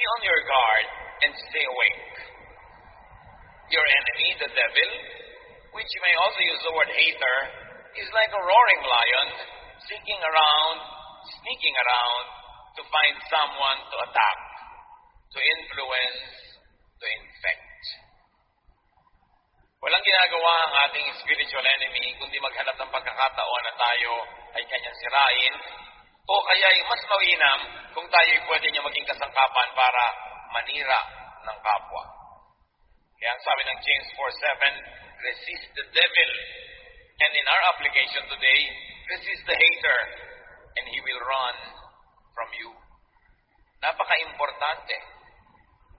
on your guard and stay awake. Your enemy, the devil, which you may also use the word hater, is like a roaring lion, sneaking around to find someone to attack, to influence, to infect. Walang ginagawa ang ating spiritual enemy kundi maghanap ng pagkakataon na tayo ay kanyang sirain, o kaya ay mas mawinam kung tayo ay pwede niya maging kasangkapan para manira ng kapwa. Kaya ang sabi ng James 4:7, resist the devil. And in our application today, resist the hater, and he will run from you. Napaka-importante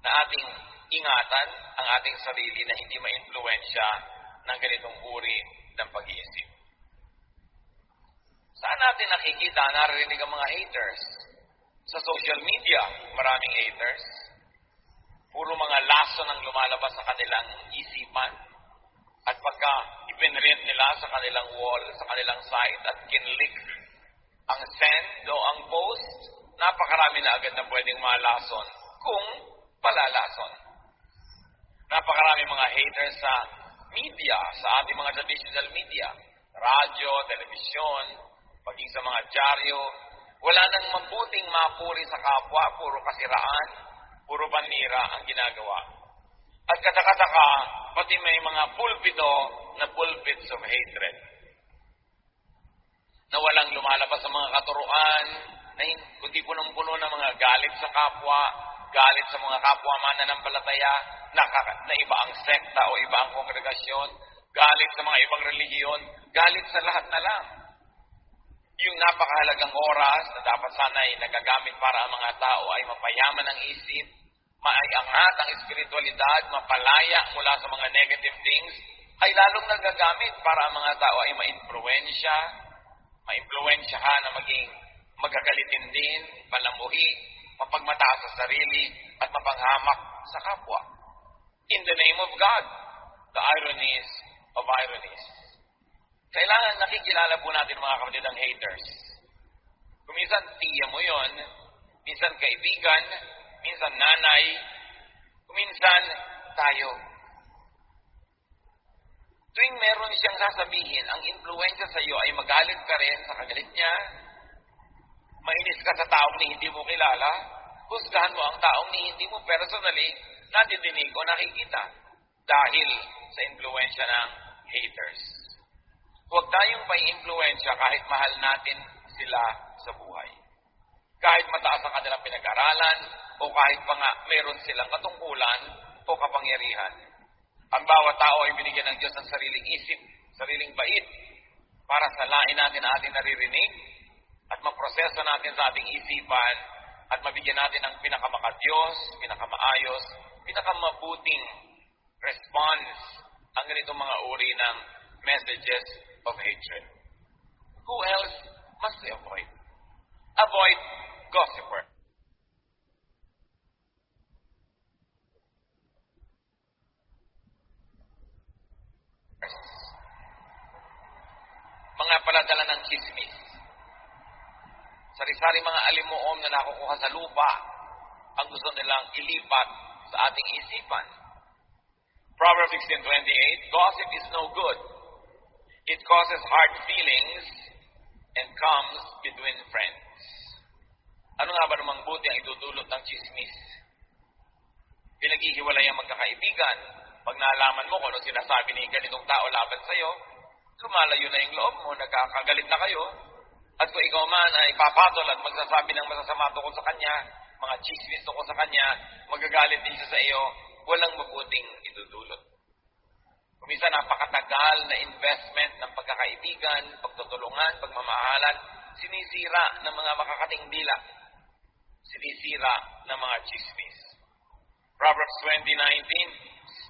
na ating ingatan ang ating sarili na hindi ma-influensya ng ganitong uri ng pag-iisip. Saan natin nakikita, naririnig ang mga haters? Sa social media, maraming haters. Puro mga laso nang lumalabas sa kanilang isipan. At pagka ipinrint nila sa kanilang wall, sa kanilang site, at kinlik ang send o ang post, napakarami na agad na pwedeng malason kung palalason. Napakarami mga haters sa media, sa ating mga traditional media, radyo, telebisyon, paging sa mga dyaryo. Wala nang mabuting mapuri sa kapwa, puro kasiraan, puro panira ang ginagawa. At katakataka, pati may mga pulpito na pulpits of hatred. Na walang lumalabas sa mga katuruan, na kundi punong-puno ng mga galit sa kapwa, galit sa mga kapwa mananampalataya, na iba ang sekta o iba ang kongregasyon, galit sa mga ibang relihiyon, galit sa lahat na lang. Yung napakahalagang oras na dapat sana ay nagagamit para ang mga tao ay mapayaman ang isip, maiangat ang espiritualidad, mapalaya mula sa mga negative things, ay lalong nagagamit para ang mga tao ay maimpluwensyahan na maging magagalitin din, palamuhi, mapagmataas sa sarili, at mapanghamak sa kapwa. In the name of God, the ironies of ironies. Kailangan nakikilala po natin mga kapatid ang haters. Kung minsan tiya mo yon, minsan kaibigan, minsan nanay, minsan tayo. Tuwing meron siyang sasabihin, ang influensya sa iyo ay magalit ka rin sa kagalit niya, mainis ka sa taong ni hindi mo kilala, husgahan mo ang taong ni hindi mo personally nadidinig o nakikita dahil sa influensya ng haters. Huwag tayong pa-influensya kahit mahal natin sila sa buhay. Kahit mataas ang kanilang pinag-aralan, o kahit pa nga meron silang katungkulan o kapangyarihan. Ang bawat tao ay binigyan ng Diyos ng sariling isip, sariling bait, para salain natin ang ating naririnig at maproseso natin sa ating isipan at mabigyan natin ng pinakamakadiyos, pinakamaayos, pinakamabuting response ang ganitong mga uri ng messages of hatred. Who else must we avoid? Avoid gossiper. Mga paladala ng chismis. Sari-sari mga alimuom na nakukuha sa lupa ang gusto nilang ilipat sa ating isipan. Proverbs 16:28, gossip is no good. It causes hard feelings and comes between friends. Ano nga ba namang buti ang idudulot ng chismis? Pinaghihiwalay ang magkakaibigan. Pag naalaman mo kung ano sinasabi ni ganitong tao laban sa'yo, lumalayo na yung loob mo, nagkakagalit na kayo. At kung ikaw man ay papatol at magsasabi ng masasama tungkol sa kanya, mga chismis tungkol sa kanya, magagalit din siya sa iyo, walang mabuting idudulot. Kuminsan napakatagal na investment ng pagkakaibigan, pagtutulungan, pagmamahalan, sinisira ng mga makakating dila. Sinisira ng mga chismis. Proverbs 20:19,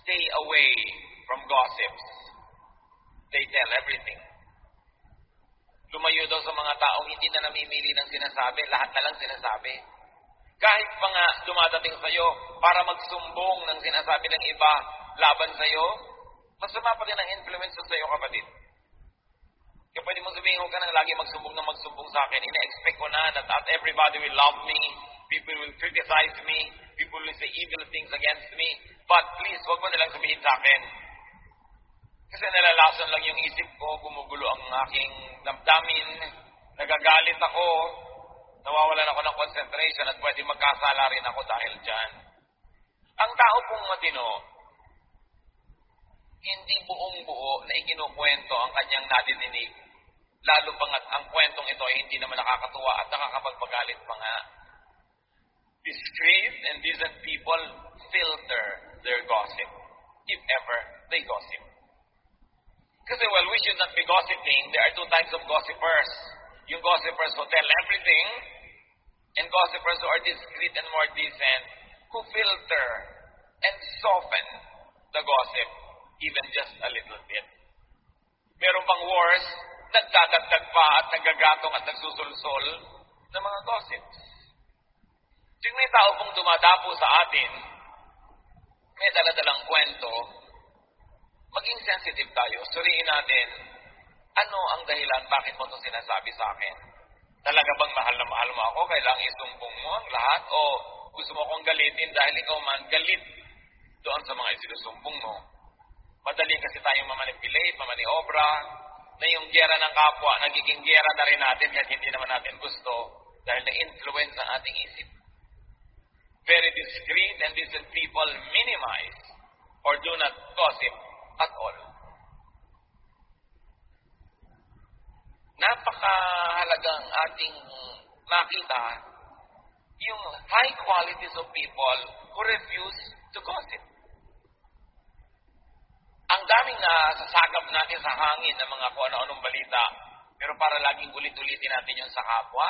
stay away from gossips. They tell everything. Lumayo daw sa mga taong hindi na namimili ng sinasabi, lahat na lang sinasabi. Kahit pa nga dumadating sa iyo para magsumbong ng sinasabi ng iba laban sa iyo, masama pa din ang influence sa iyo, kapatid. Kaya pwede mong sabihin, huwag ka nang lagi magsumbong sa akin. Ina-expect ko na that everybody will love me, people will criticize me, people evil things against me. But please, huwag mo nalang sabihin sa akin. Kasi nalalason lang yung isip ko, gumugulo ang aking damdamin, nagagalit ako, nawawalan ako ng concentration at pwede magkasala rin ako dahil dyan. Ang tao pong matino, hindi buong-buo na ikinukwento ang kanyang nadidinig. Lalo pang at ang kwentong ito ay hindi naman nakakatuwa at nakakapagpagalit pa nga. Discreet and decent people filter their gossip, if ever they gossip. Kasi we should not be gossiping. There are two types of gossipers. Yung gossipers who tell everything, and gossipers who are discreet and more decent, who filter and soften the gossip, even just a little bit. Meron pang worse, nagdadagdag pa at nagagatong at nagsusulsol ng mga gossips. Kung may tao pong dumadapo sa atin, may daladalang kwento, maging sensitive tayo. Suriin natin, ano ang dahilan bakit mo ito sinasabi sa akin? Talaga bang mahal na mahal mo ako? Kailangang isumbong mo ang lahat? O gusto mo akong galitin dahil ikaw man galit doon sa mga isinusumbong mo? Madali kasi tayong mamanipulate, mamaniobra, na yung gera ng kapwa, nagiging gera na rin natin kahit hindi naman natin gusto dahil na-influence ang ating isip. Very discreet and decent people minimize or do not gossip at all. Napakahalagang ating makita yung high qualities of people who refuse to gossip. Ang daming nasasagap natin sa hangin ng mga kung ano-anong balita, pero para laging ulit-ulitin natin yun sa kapwa.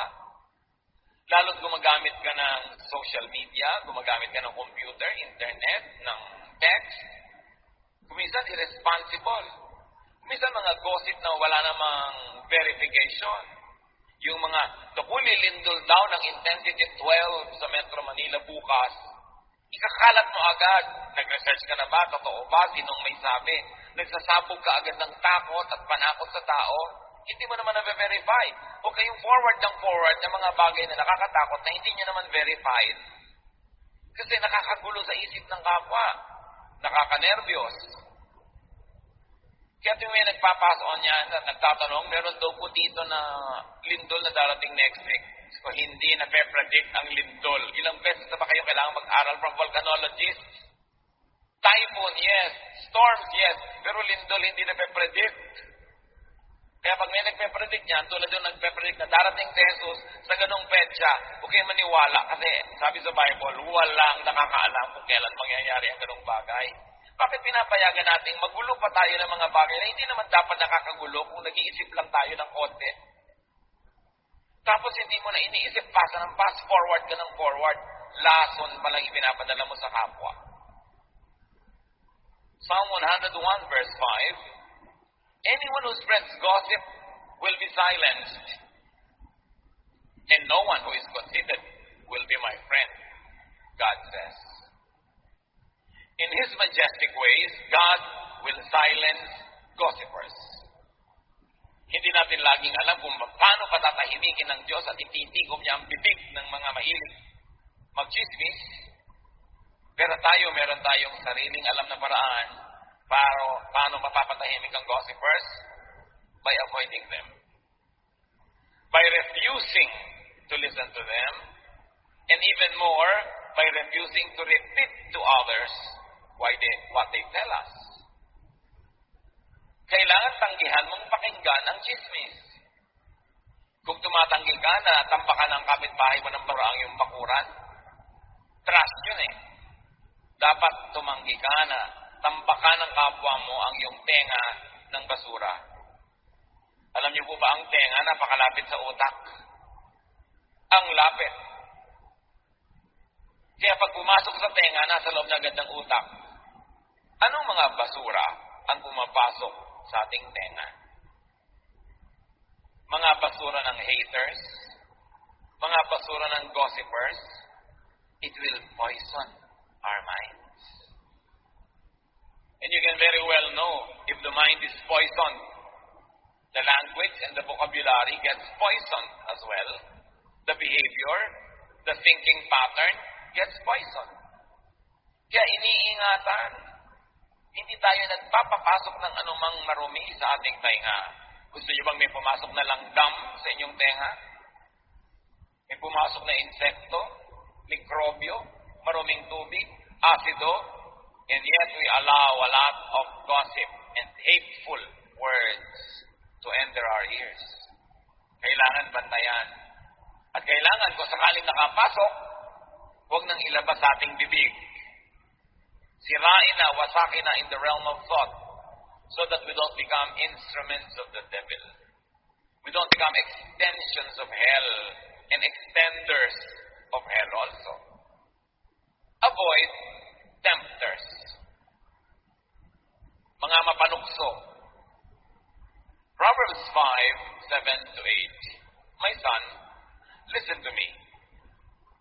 Lalo't gumagamit ka ng social media, gumagamit ka ng computer, internet, ng text. Kuminsan irresponsible. Kuminsan mga gossip na wala namang verification. Yung mga tukuli lindol daw ng intensity 12 sa Metro Manila bukas, ikakalat mo agad. Nag-research ka na ba? Totoo ba? Sinong may sabi? Nagsasabog ka agad ng takot at panakot sa tao? Hindi mo naman na-verify. O kayong forward ng mga bagay na nakakatakot na hindi nyo naman verified. Kasi nakakagulo sa isip ng kapwa. Nakaka-nervyos. Kaya may nagpapason niya at nagtatanong, meron daw po dito na lindol na darating next week. So, hindi na-predict ang lindol. Ilang beses na ba kayo kailangan mag-aral from volcanologists? Typhoon, yes. Storms, yes. Pero lindol, hindi na-predict. Kaya pag may nagpe-predict niyan, tulad yung nagpe-predict na darating si Jesus sa ganung petsa, huwag kayong maniwala. Kasi sabi sa Bible, walang nakakaalam kung kailan mangyayari ang ganung bagay. Bakit pinapayagan natin magulo pa tayo ng mga bagay na hindi naman dapat nakakagulo kung nag-iisip lang tayo ng konti? Tapos hindi mo na iniisip, pasa ng pass, forward ka ng forward. Lason pa lang ipinapadala mo sa kapwa. Psalm 101 verse 5, anyone who spreads gossip will be silenced, and no one who is conceited will be my friend, God says. In His majestic ways, God will silence gossipers. Hindi natin laging alam kung paano patatahimikin ng Diyos at ititigom niya ang bibig ng mga mahilig magchismis. Pero meron tayong sariling alam na paraan para paano mapapatahimik ang gossipers? By avoiding them. By refusing to listen to them. And even more, by refusing to repeat to others what they tell us. Kailangan tanggihan mong pakinggan ang chismis. Kung tumatanggi ka na tampakan ng kapitbahay mo ng baraang yung bakuran, trust yun eh. Dapat tumanggi ka na tampakan ng kapwa mo ang iyong tenga ng basura. Alam niyo po ba ang tenga napakalapit sa utak? Ang lapit. Kaya pag pumasok sa tenga, nasa loob na agad ng utak. Anong mga basura ang pumapasok sa ating tenga? Mga basura ng haters, mga basura ng gossipers, it will poison our minds. And you can very well know if the mind is poisoned. The language and the vocabulary gets poisoned as well. The behavior, the thinking pattern gets poisoned. Kaya iniingatan. Hindi tayo nagpapapasok ng anumang marumi sa ating tenga. Gusto niyo bang may pumasok na langgam sa inyong tenga? May pumasok na insekto, mikrobyo, maruming tubig, asido, and yet we allow a lot of gossip and hateful words to enter our ears. Kailangan bantayan. At kailangan kung sakaling nakapasok, huwag nang ilabas sa ating bibig. Sirain na, wasakin na in the realm of thought so that we don't become instruments of the devil. We don't become extensions of hell and extenders of hell also. Avoid tempters. Mga mapanukso. Proverbs 5:7-8. My son, listen to me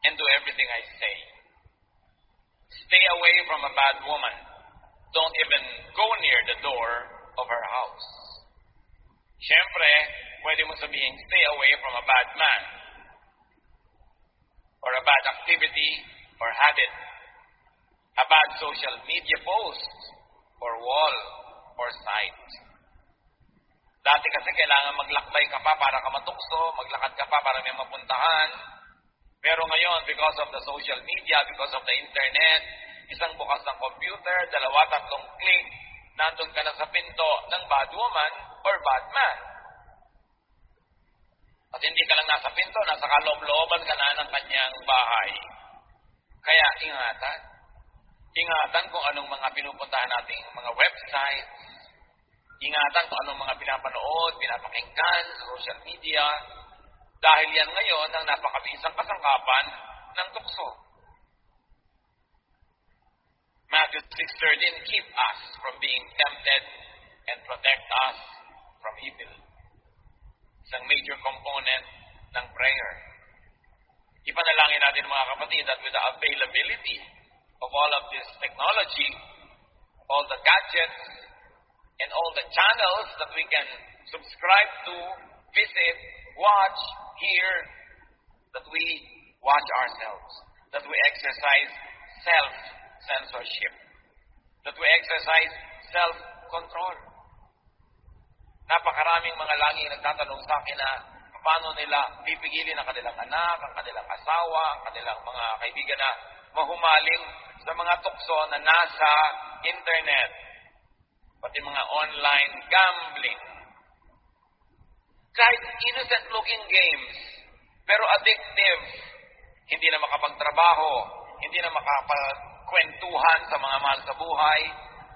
and do everything I say. Stay away from a bad woman. Don't even go near the door of her house. Siyempre, pwede mo sabihin, stay away from a bad man or a bad activity or habit, a bad social media post or wall or site. Dati kasi kailangan maglakbay ka pa para ka matukso, maglakad ka pa para may mapuntahan. Pero ngayon, because of the social media, because of the internet, isang bukas ng computer, 2-3 click, nandun ka na sa pinto ng bad woman or bad man. At hindi ka lang nasa pinto, nasa kaloob-looban ka na ng kanyang bahay. Kaya ingatan. Ingatan kung anong mga pinupuntahan nating mga websites. Ingatan kung anong mga pinapanood, pinapakinggan sa social media. Dahil yan ngayon ang napakabisang kasangkapan ng tukso. Matthew 6:13, keep us from being tempted and protect us from evil. Isang major component ng prayer. Ipanalangin natin mga kapatid that with the availability of all of this technology, all the gadgets, and all the channels that we can subscribe to, visit, watch, hear, that we watch ourselves, that we exercise self-censorship, that we exercise self-control. Napakaraming mga laging nagtatanong sa akin na paano nila pipigilin ang kanilang anak, ang kanilang asawa, ang kanilang mga kaibigan na mahumaling sa mga tukso na nasa internet, pati mga online gambling. Kahit innocent-looking games, pero addictive. Hindi na makapagtrabaho, hindi na makapagkwentuhan sa mga mahal sa buhay.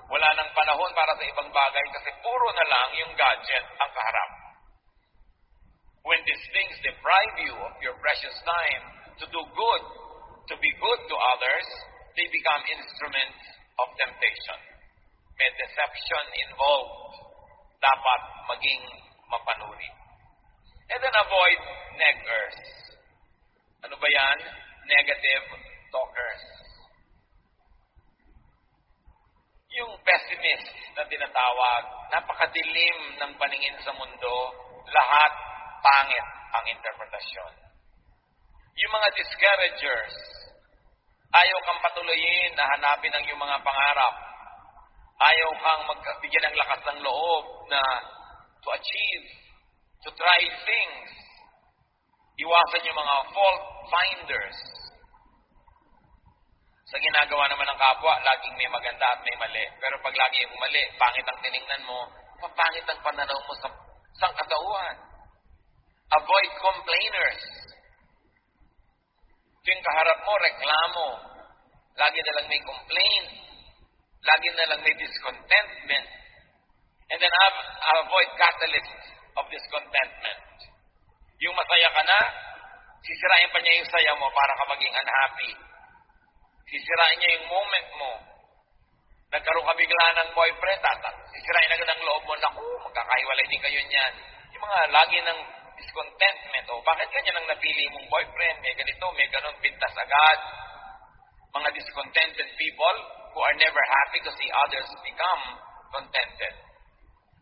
Wala nang panahon para sa ibang bagay kasi puro na lang yung gadget ang kaharap. When these things deprive you of your precious time to do good, to be good to others, they become instruments of temptation. May deception involved. Dapat maging mapanuri. And then avoid neggers. Ano ba yan? Negative talkers. Yung pessimist na tinatawag, napakadilim ng paningin sa mundo, lahat pangit ang interpretasyon. Yung mga discouragers, ayaw kang patuloyin na hanapin ang iyong mga pangarap. Ayaw kang magbigyan ng lakas ng loob na to achieve, to try things. Iwasan yung mga fault finders. Sa ginagawa naman ng kapwa, laging may maganda at may mali. Pero pag lagi yung mali, pangit ang tinignan mo, papangit ang pananaw mo sa sangkatauhan. Avoid complainers. Yung kaharap mo, reklamo. Lagi na lang may complaint. Lagi na lang may discontentment. And then avoid catalysts of discontentment. Yung masaya ka na, sisirain pa niya yung saya mo para ka maging unhappy. Sisirain niya yung moment mo. Nagkaroon ka bigla ng boyfriend, sisirain agad ang loob mo, naku, magkakahiwalay din kayo niyan. Yung mga lagi ng discontentment, bakit ganyan ang napili mong boyfriend, may ganito, may ganun, pintas agad. Mga discontented people who are never happy to see others become contented.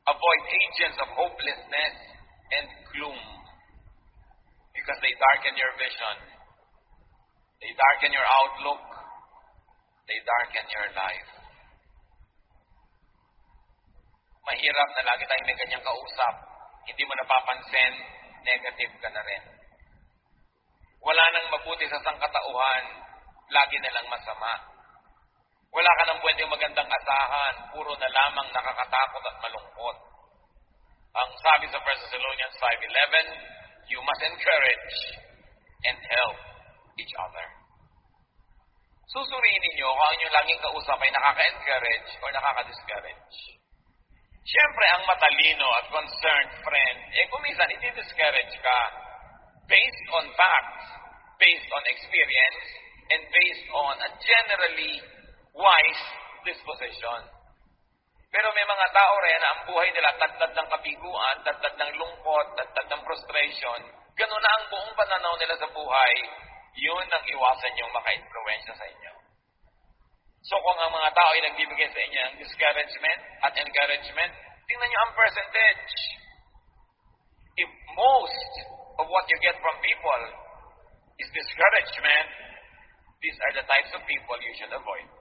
Avoid agents of hopelessness and gloom because they darken your vision. They darken your outlook. They darken your life. Mahirap na lagi tayong may kanyang kausap. Hindi mo napapansin, negative ka na rin. Wala nang mabuti sa sangkatauhan, lagi na lang masama. Wala ka nang pwedeng magandang asahan, puro na lamang nakakatakot at malungkot. Ang sabi sa 1 Thessalonians 5:11, you must encourage and help each other. Susuriin ninyo kung ang inyong laging kausap ay nakaka-encourage or nakaka-discourage. Siyempre, ang matalino at concerned friend, kuminsan, iti-discourage ka based on facts, based on experience, and based on a generally wise disposition. Pero may mga tao rin na ang buhay nila tagtad ng kabiguan, tagtad ng lungkot, tagtad ng frustration. Ganun na ang buong pananaw nila sa buhay, yun ang iwasan yung maka-influensya sa inyo. So kung ang mga tao ay nagbibigay sa inyo ng discouragement at encouragement, tingnan nyo ang percentage. If most of what you get from people is discouragement, these are the types of people you should avoid.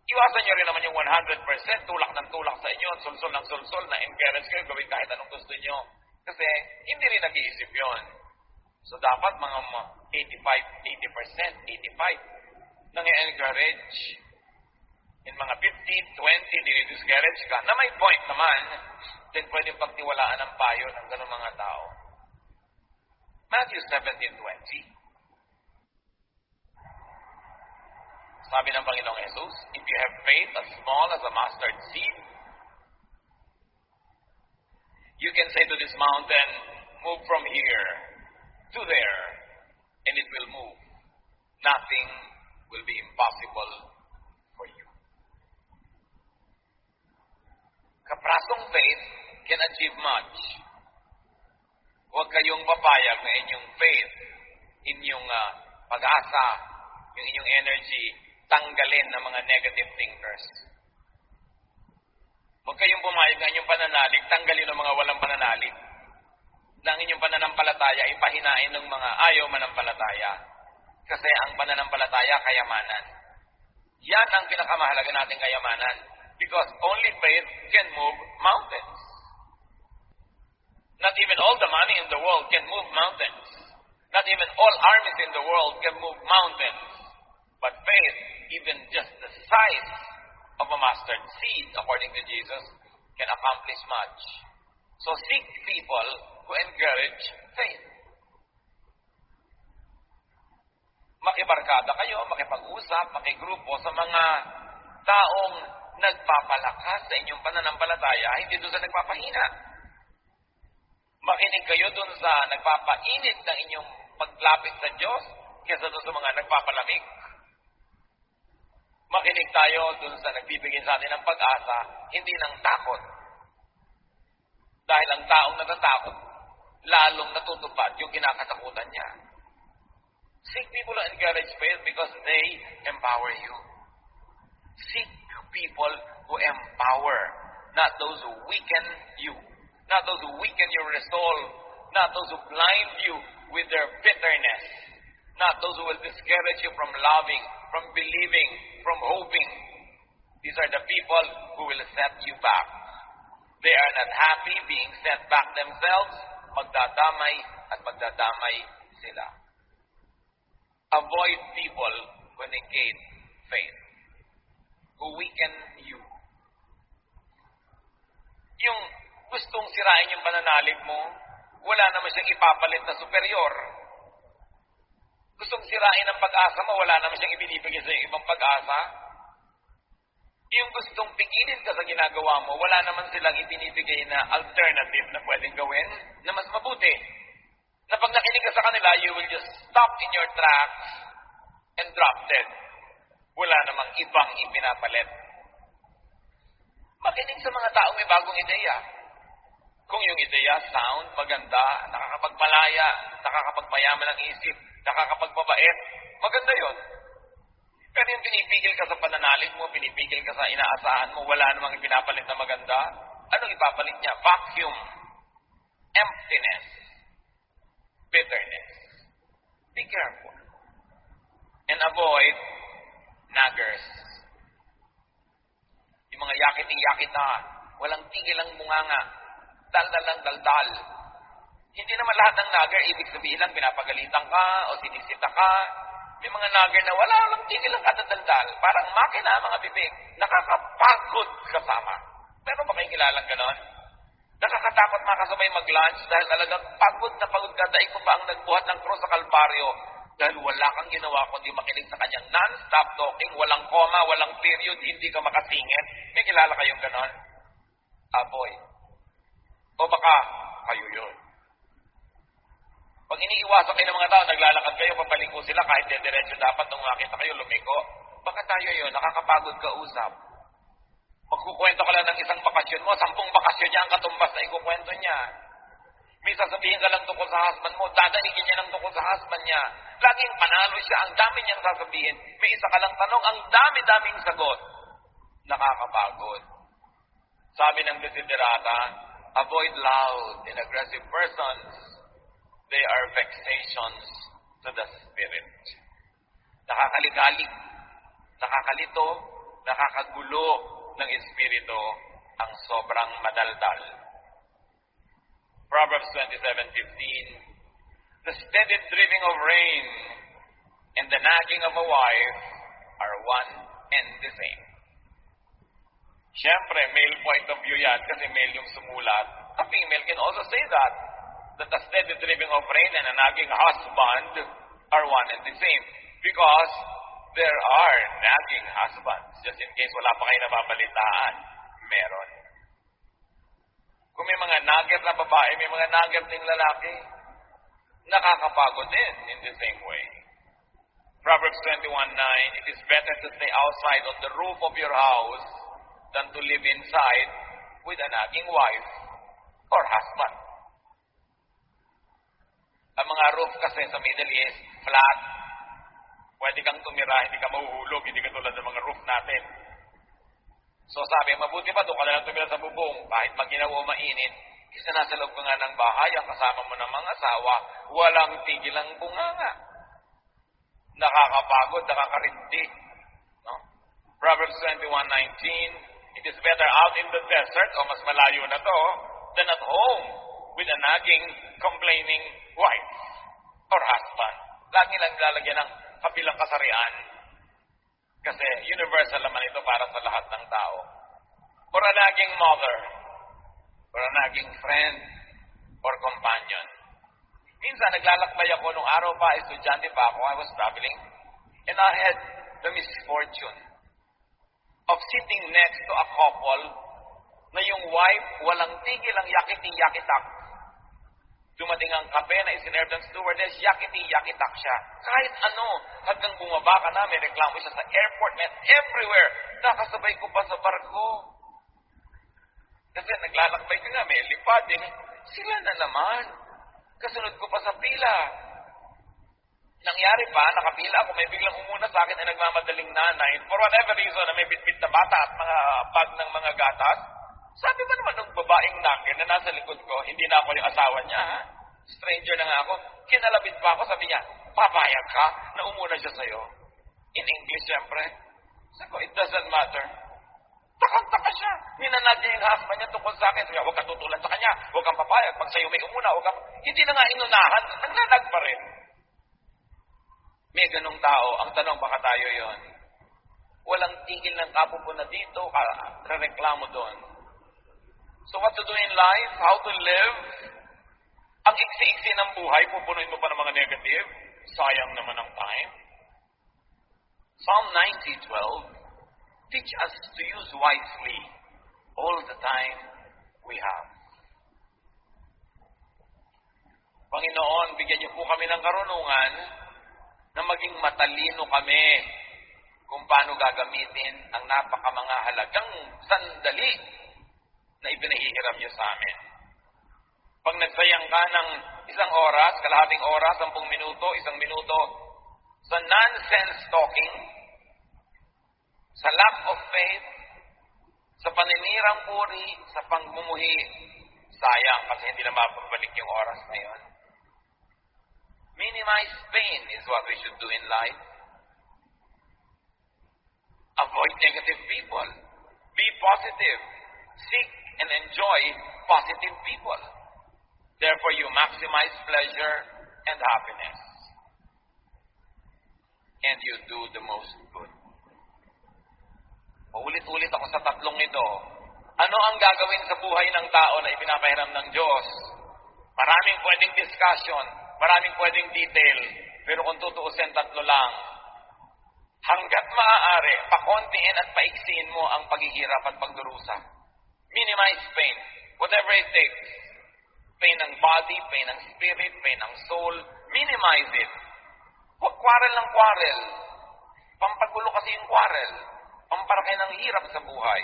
Iwasan nyo rin naman yung 100% tulak ng tulak sa inyo, sulsol ng sulsol na encourage kayo gawin kahit anong gusto nyo. Kasi hindi rin nag-iisip yun. So dapat mga 85% nang-encourage. In mga 15, 20, dinidiscourage ka, na may point naman, then pwedeng pagtiwalaan ang payo ng ganun mga tao. Matthew 17:20. Sabi ng Panginoong Jesus, if you have faith as small as a mustard seed, you can say to this mountain, move from here to there, and it will move. Nothing will be impossible for you. Kaprasong faith can achieve much. Huwag kayong papayag na inyong faith, inyong pag-asa, yung inyong energy, tanggalin ng mga negative thinkers. Huwag kayong pumayag na inyong pananalig, tanggalin ng mga walang pananalig. Na ang inyong pananampalataya ay pahinain ng mga ayaw manampalataya. Kasi ang pananampalataya, kayamanan. Yan ang pinakamahalaga nating kayamanan. Because only faith can move mountains. Not even all the money in the world can move mountains. Not even all armies in the world can move mountains. But faith, even just the size of a mustard seed, according to Jesus, can accomplish much. So seek people who encourage faith. Makibarkada kayo, makipag-usap, makigrupo sa mga taong nagpapalakas sa inyong pananampalataya, hindi doon sa nagpapahina. Makinig kayo doon sa nagpapainit ng inyong paglapit sa Diyos kaysa doon sa mga nagpapalamig. Makinig tayo doon sa nagbibigay sa atin ng pag-asa, hindi ng takot. Dahil ang taong natatakot, lalong natutupad yung kinakatakutan niya. Seek people who encourage faith because they empower you. Seek people who empower, not those who weaken you, not those who weaken your resolve, not those who blind you with their bitterness, not those who will discourage you from loving, from believing, from hoping. These are the people who will set you back. They are not happy being set back themselves. Magdadamay at magdadamay sila. Avoid people who negate faith, who weaken you. Yung gustong sirain yung pananalig mo, wala naman siyang ipapalit na superior. Gustong sirain ang pag-asa mo, wala naman siyang ibinibigay sa ibang pag-asa. Yung gustong pigilin ka sa ginagawa mo, wala naman silang ibinibigay na alternative na pwedeng gawin na mas mabuti. Na pag nakinig ka sa kanila, you will just stop in your tracks and drop dead. Wala namang ibang ipinapalit. Makinig sa mga taong may bagong ideya. Kung yung ideya, sound, maganda, nakakapagmalaya, nakakapagpayaman ng isip, nakakapagpabait, maganda yon. Pero yung pinipigil ka sa pananalig mo, pinipigil ka sa inaasahan mo, wala namang ipinapalit na maganda, anong ipapalit niya? Vacuum, emptiness, bitterness. Be careful. And avoid naggers. Yung mga yakiti-yakita, walang tigil ang bunganga, daldal lang daldal. Hindi naman lahat ng nagger, ibig sabihin lang pinapagalitan ka o sinisita ka. May mga nagger na wala lang tigil ang kadadaldal. Parang makina ang mga bibig. Nakakapagod kasama. Pero ba kayo kilalang ganon? Nakakatakot makasabay mag-lunch dahil talagang pagod na pagod ka. Dahil ko pa ang nagbuhat ng cross sa Kalbaryo. Dahil wala kang ginawa kundi makinig sa kanyang non-stop talking, walang koma, walang period, hindi ka makasingit. May kilala kayong ganon? Aboy. O baka kayo yun. Pag iniiwasan kayo ng mga tao, naglalakad kayo, papaliko sila kahit diretso dapat nung makita kayo lumiko. Baka tayo yun, nakakapagod ka usap. Magkukwento ka lang ng isang bakasyon mo, 10 bakasyon niya ang katumbas na ikukwento niya. May sasabihin ka lang tungkol sa husband mo, dadalingin niya lang tungkol sa husband niya. Laging panalo siya, ang dami niyang sasabihin. May isa ka lang tanong, ang dami-daming sagot. Nakakapagod. Sabi ng desiderata, avoid loud and aggressive persons. They are vexations to the spirit. Nakakaligalig, nakakalito, nakakagulo ng espiritu ang sobrang madaldal. Proverbs 27:15. The steady dripping of rain and the nagging of a wife are one and the same. Siyempre, male point of view yan kasi male yung sumulat. A female can also say that the steady dripping of rain and a nagging husband are one and the same. Because there are nagging husbands. Just in case wala pa kayo nababalitaan, meron. Kung may mga nagger na babae, may mga nagger ding lalaki, nakakapagod din in the same way. Proverbs 21:9, it is better to stay outside on the roof of your house than to live inside with a nagging wife or husband. Ang mga roof kasi sa Middle East, flat. Pwede kang tumira, hindi ka mahuhulog, hindi ka tulad ng mga roof natin. So sabi, mabuti pa doon ka na lang tumira sa bubong, kahit maginaw o mainit, kasi nasa loob ka nga ng bahay, ang kasama mo ng mga asawa, walang tigil ang bunganga. Nakakapagod, nakakarindi. No? Proverbs 21:19, it is better out in the desert, o mas malayo na to, than at home with a nagging, complaining wife or husband. Lagi lang lalagyan ng kabilang kasarian. Kasi universal naman ito para sa lahat ng tao. Or a nagging mother, or a nagging friend, or companion. Minsan, naglalakbay ako nung araw pa, estudyante pa ako, I was traveling, and I had the misfortune of sitting next to a couple na yung wife, walang tigil ang yakiti-yakitak. Dumating ang kape na isinerve ng stewardess, yakiti-yakitak siya. Kahit ano, hanggang bumaba ka na, may reklamo siya sa airport, met everywhere. Nakasabay ko pa sa barko. Kasi naglalakbay ko nga, may lipad eh. Sila na naman. Kasunod ko pa sa pila. Nangyari pa, nakapila ako, may biglang umuna sa akin na nagmamadaling nanay. For whatever reason, na may bitbit na bata at mga bag ng mga gatas. Sabi ba naman ng babaeng nagger na nasa likod ko, hindi na ako yung asawa niya, ha? Stranger na nga ako. Kinalabit pa ako, sabi niya, papayag ka na umuna siya sa'yo. In English, siyempre. Sabi ko, it doesn't matter. Takang-taka siya. Ninanad niya yung husband niya tungkol sa akin. Sabi niya, huwag kang tutulan sa kanya. Huwag kang papayag. Pag sa'yo may umuna, huwag kang... Hindi na nga inunahan. Naglanag pa rin. May ganong tao. Ang tanong, baka tayo yon. Walang tigil ng kapupo na dito, reklamo doon. So what to do in life? How to live? Ang iksi-iksi ng buhay, pupunuin mo pa ng mga negative. Sayang naman ang time. Psalm 90:12, teach us to use wisely all the time we have. Panginoon, bigyan niyo po kami ng karunungan na maging matalino kami kung paano gagamitin ang napakamangahalagang sandali na ipinahihiram niyo sa amin. Pag nagsayang ka ng 1 oras, kalahating oras, 10 minuto, 1 minuto, sa nonsense talking, sa lack of faith, sa paninirang puri, sa pangmumuhi, sayang kasi hindi na mapabalik yung oras na yun. Minimize pain is what we should do in life. Avoid negative people. Be positive. Seek and enjoy positive people. Therefore, you maximize pleasure and happiness. And you do the most good. Paulit-ulit ako sa tatlong ito. Ano ang gagawin sa buhay ng tao na ipinapahiram ng Diyos? Maraming pwedeng discussion, maraming pwedeng detail, pero kung tutuusin, tatlo lang. Hanggat maaari, pakontiin at paiksiin mo ang paghihirap at pagdurusa. Minimize pain, whatever it takes. Pain ng body, pain ng spirit, pain ng soul, minimize it. Huwag quarrel ng quarrel. Pampagulo kasi yung quarrel. Pamparaki ng hirap sa buhay.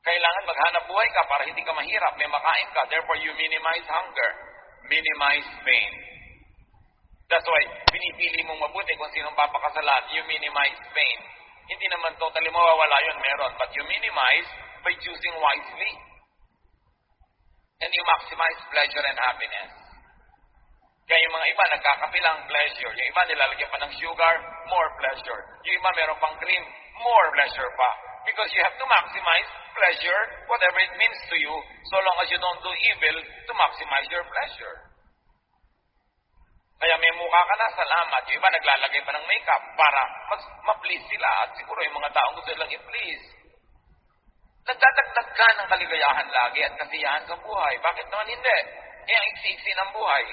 Kailangan maghanap buhay ka para hindi ka mahirap, may makain ka. Therefore, you minimize hunger. Minimize pain. That's why, pinipili mong mabuti kung sinong papakasalan. You minimize pain. Hindi naman totally mawawala yun, meron. But you minimize by choosing wisely. And you maximize pleasure and happiness. Kaya yung mga iba, nagkakapilang pleasure. Yung iba, nilalagyan pa ng sugar, more pleasure. Yung iba, meron pang cream, more pleasure pa. Because you have to maximize pleasure, whatever it means to you, so long as you don't do evil to maximize your pleasure. Kaya may mukha ka na, salamat. Yung iba, naglalagay pa ng makeup para ma-please sila. At siguro yung mga taong gusto lang i-please. Nagdadagdag ka ng kaligayahan lagi at kasiyahan sa buhay. Bakit naman hindi? Ang iksi-iksi ng buhay.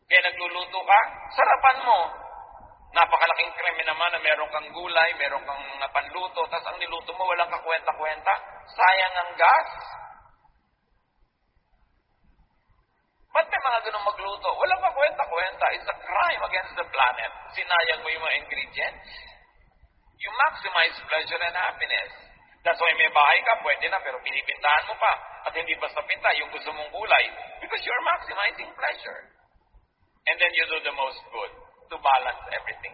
Kaya nagluluto ka, sarapan mo. Napakalaking kreme naman na meron kang gulay, meron kang panluto, tapos ang niluto mo walang kakwenta-kwenta. Sayang ang gas. Ba't may mga ganun magluto? Walang kakwenta-kwenta. It's a crime against the planet. Sinayang mo yung mga ingredients. You maximize pleasure and happiness. That's why may bahay ka, pwede na, pero pinipintahan mo pa. At hindi basta pinta yung gusto mong kulay. Because you're maximizing pleasure. And then you do the most good to balance everything.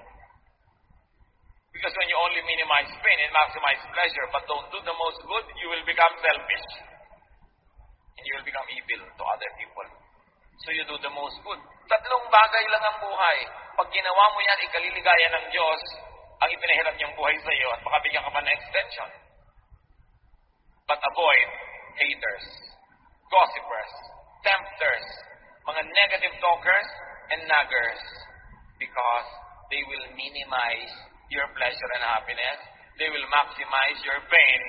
Because when you only minimize pain and maximize pleasure, but don't do the most good, you will become selfish. And you will become evil to other people. So you do the most good. Tatlong bagay lang ang buhay. Pag ginawa mo yan, ikaliligaya ng Diyos ang ipinahiram niyang buhay sa iyo at makabigyan ka pa ng extension. But avoid haters, gossipers, tempters, mga negative talkers, and naggers, because they will minimize your pleasure and happiness, they will maximize your pain,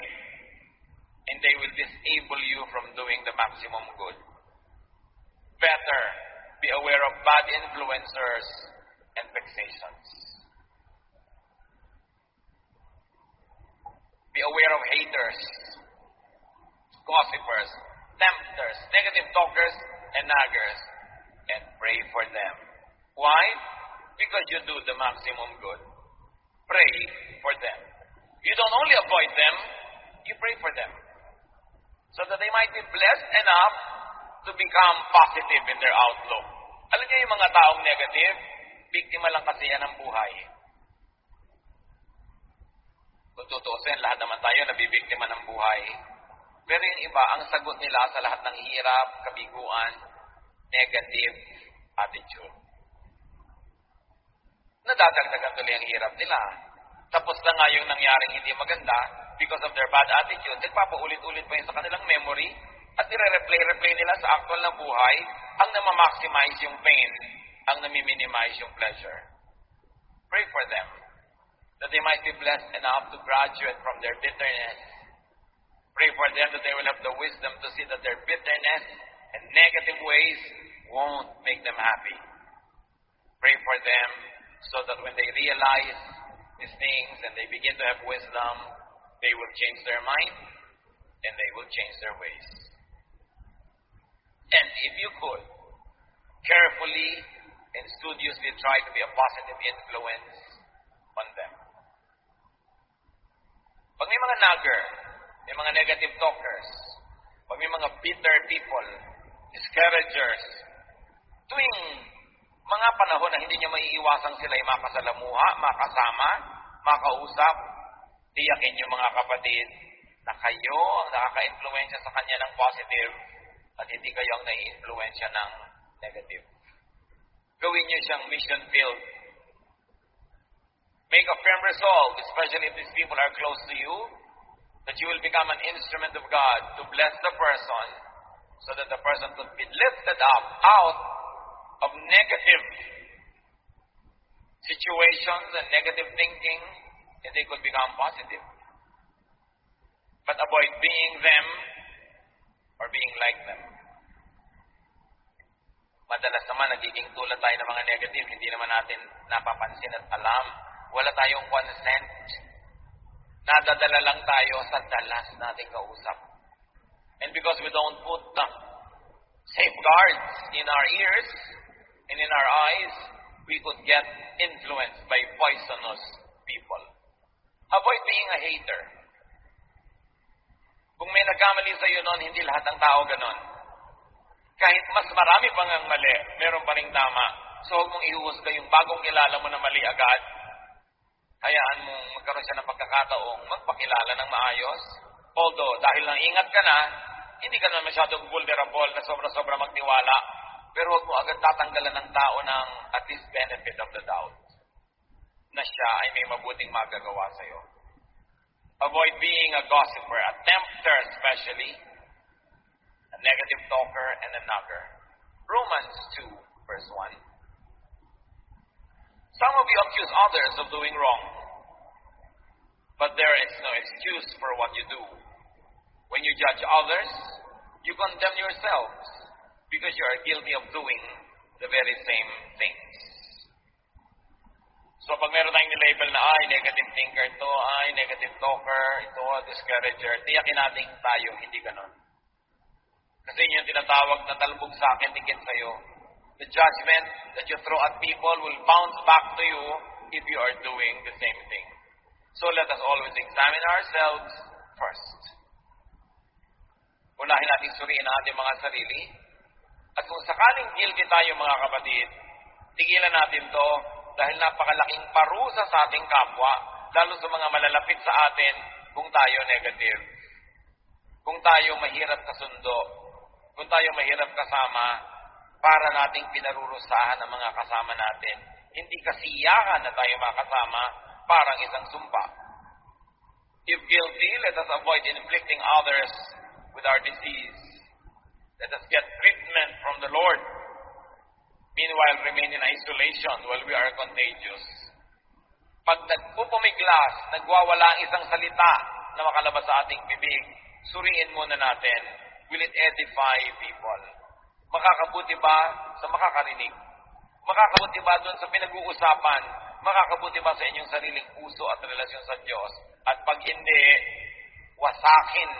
and they will disable you from doing the maximum good. Better be aware of bad influencers and vexations. Be aware of haters, gossipers, tempters, negative talkers, and naggers, and pray for them. Why? Because you do the maximum good. Pray for them. You don't only avoid them, you pray for them. So that they might be blessed enough to become positive in their outlook. Alam niyo yung mga taong negative, biktima lang kasi yan ng buhay. Kung tutuusin, lahat naman tayo nabibiktima ng buhay. Pero yung iba, ang sagot nila sa lahat ng hirap, kabiguan, negative attitude. Nadadagdagan tuloy ang hirap nila. Tapos na nga yung nangyaring hindi maganda because of their bad attitude. Nagpapaulit-ulit pa yun sa kanilang memory at nire-replay nila sa actual na buhay ang namamaximize yung pain, ang nami-minimize yung pleasure. Pray for them that they might be blessed enough to graduate from their bitterness. Pray for them that they will have the wisdom to see that their bitterness and negative ways won't make them happy. Pray for them so that when they realize these things and they begin to have wisdom, they will change their mind and they will change their ways. And if you could, carefully and studiously try to be a positive influence on them. Pag may mga nagger, may mga negative talkers, pag may mga bitter people, discouragers, tuwing mga panahon na hindi niya maiiwasang sila ay makasalamuha, makasama, makausap, tiyakin niyo mga kapatid na kayo ang nakaka-influensya sa kanya ng positive at hindi kayo ang nai-influensya ng negative. Gawin niyo siyang mission field. May Make a firm resolve, especially if these people are close to you, that you will become an instrument of God to bless the person so that the person could be lifted up out of negative situations and negative thinking, and they could become positive. But avoid being them or being like them. Madalas naman, nagiging tulad tayo ng mga negative, hindi naman natin napapansin at alam. Wala tayong consent. Nadadala lang tayo sa dalas nating kausap. And because we don't put the safeguards in our ears and in our eyes, we could get influenced by poisonous people. Avoid being a hater. Kung may nagkamali sa iyo noon, hindi lahat ng tao ganon. Kahit mas marami pang ang mali, meron pa ring tama. So huwag mong ihuhusga yung bagong kilala mo na mali agad. Hayaan mong magkaroon siya ng pagkakataong magpakilala ng maayos. Although, dahil lang ingat ka na, hindi ka na masyadong vulnerable na sobra-sobra magtiwala. Pero huwag mo agad tatanggalan ng tao ng at least benefit of the doubt na siya ay may mabuting magagawa sa iyo. Avoid being a gossiper, a tempter especially, a negative talker, and a nagger. Romans 2, verse 1. Some of you accuse others of doing wrong, but there is no excuse for what you do. When you judge others, you condemn yourselves because you are guilty of doing the very same things. So pag meron tayong nilabel na, negative thinker to, negative talker, ito, discourager, tiyakin natin tayo, hindi ganon. Kasi yun yung tinatawag na talbog sa akin, dikit sa'yo. The judgment that you throw at people will bounce back to you if you are doing the same thing. So let us always examine ourselves first. Unahin natin suriin ang ating mga sarili. At kung sakaling guilty tayo mga kapatid, tigilan natin to dahil napakalaking parusa sa ating kapwa, lalo sa mga malalapit sa atin kung tayo negative. Kung tayo mahirap kasundo, kung tayo mahirap kasama, para nating pinarurusahan ang mga kasama natin. Hindi kasiyahan na tayo makasama, parang isang sumpa. If guilty, let us avoid inflicting others with our disease. Let us get treatment from the Lord. Meanwhile, remain in isolation while we are contagious. Pag nagpupumiglas, nagwawala ang isang salita na makalabas sa ating bibig, suriin muna natin, will it edify people? Makakabuti ba sa makakarinig? Makakabuti ba doon sa pinag-uusapan? Makakabuti ba sa inyong sariling puso at relasyon sa Diyos? At pag hindi, wasakin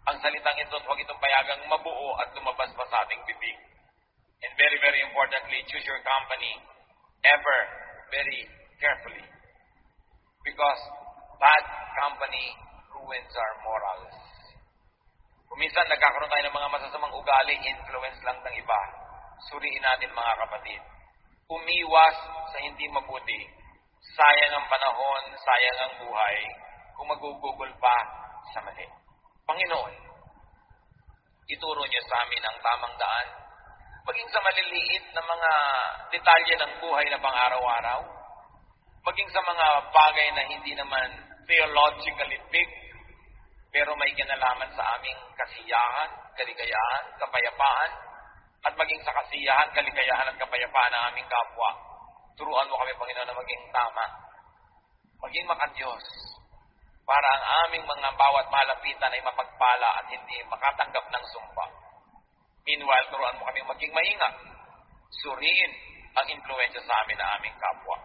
ang salitang ito at huwag itong payagang mabuo at lumabas pa sa ating bibig. And very, very importantly, choose your company ever very carefully. Because bad company ruins our morals. Kung minsan nagkakaroon tayo ng mga masasamang ugali, influence lang ng iba. Suriin natin mga kapatid. Umiwas sa hindi mabuti. Sayang ang panahon, sayang ang buhay, kung magugugol pa sa mali. Panginoon, ituro niyo sa amin ang tamang daan, maging sa maliliit na mga detalye ng buhay na pang-araw-araw, maging sa mga bagay na hindi naman theologically big, pero may kinalaman sa aming kasiyahan, kaligayahan, kapayapaan, at maging sa kasiyahan, kaligayahan, at kapayapaan ng aming kapwa. Turuan mo kami, Panginoon, na maging tama, maging makadiyos, para ang aming mga bawat malapitan ay mapagpala at hindi makatanggap ng sumpa. Meanwhile, turuan mo kami maging maingat, suriin ang impluensya sa amin na aming kapwa.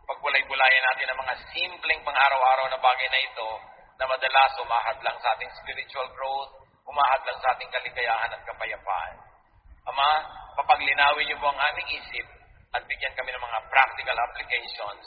Pagbulay-bulayan natin ang mga simpleng pang-araw-araw na bagay na ito, na madalas umahad lang sa ating spiritual growth, umahad lang sa ating kaligayahan at kapayapaan. Ama, papaglinawin niyo po ang aming isip at bigyan kami ng mga practical applications